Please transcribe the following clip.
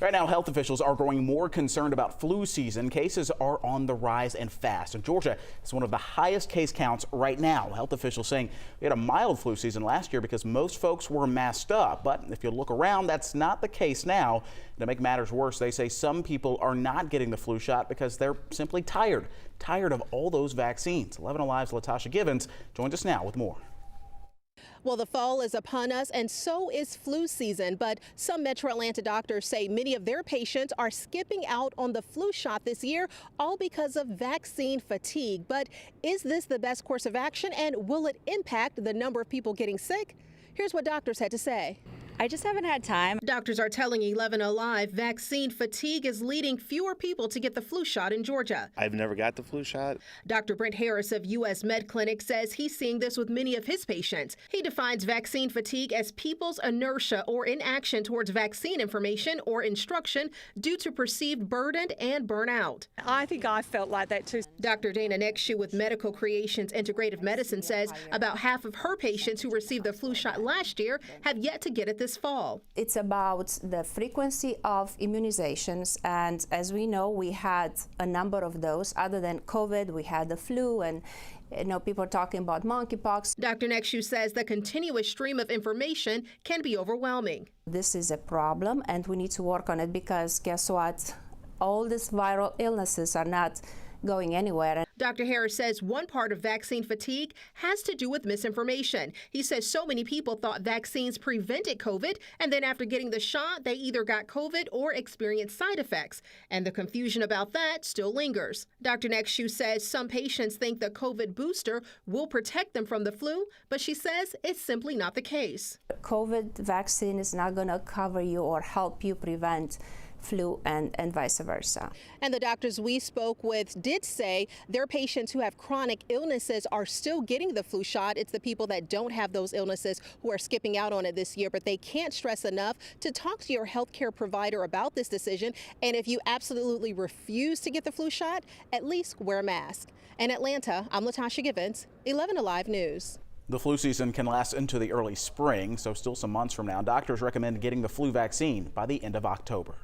Right now, health officials are growing more concerned about flu season. Cases are on the rise and fast. In Georgia, it's one of the highest case counts right now. Health officials saying we had a mild flu season last year because most folks were masked up. But if you look around, that's not the case now. To make matters worse, they say some people are not getting the flu shot because they're simply tired of all those vaccines. 11 Alive's Latasha Givens joins us now with more. Well, the fall is upon us, and so is flu season. But some Metro Atlanta doctors say many of their patients are skipping out on the flu shot this year, all because of vaccine fatigue. But is this the best course of action, and will it impact the number of people getting sick? Here's what doctors had to say. I just haven't had time. Doctors are telling 11 Alive vaccine fatigue is leading fewer people to get the flu shot in Georgia. I've never got the flu shot. Dr. Brent Harris of U.S. Med Clinic says he's seeing this with many of his patients. He defines vaccine fatigue as people's inertia or inaction towards vaccine information or instruction due to perceived burden and burnout. I think I felt like that too. Dr. Dana Nexshoe with Medical Creations Integrative Medicine says about half of her patients who received the flu shot last year have yet to get it this fall. It's about the frequency of immunizations, and as we know, we had a number of those. Other than COVID, we had the flu, and people are talking about monkeypox. Dr. Nexshoe says the continuous stream of information can be overwhelming. This is a problem, and we need to work on it because guess what? All these viral illnesses are not going anywhere. Dr. Harris says one part of vaccine fatigue has to do with misinformation. He says so many people thought vaccines prevented COVID, and then after getting the shot, they either got COVID or experienced side effects. And the confusion about that still lingers. Dr. Nexshoe says some patients think the COVID booster will protect them from the flu, but she says it's simply not the case. COVID vaccine is not going to cover you or help you prevent flu and vice versa. And the doctors we spoke with did say their patients who have chronic illnesses are still getting the flu shot. It's the people that don't have those illnesses who are skipping out on it this year, but they can't stress enough to talk to your healthcare provider about this decision. And if you absolutely refuse to get the flu shot, at least wear a mask. In Atlanta, I'm Latasha Givens, 11 Alive News. The flu season can last into the early spring, so still some months from now. Doctors recommend getting the flu vaccine by the end of October.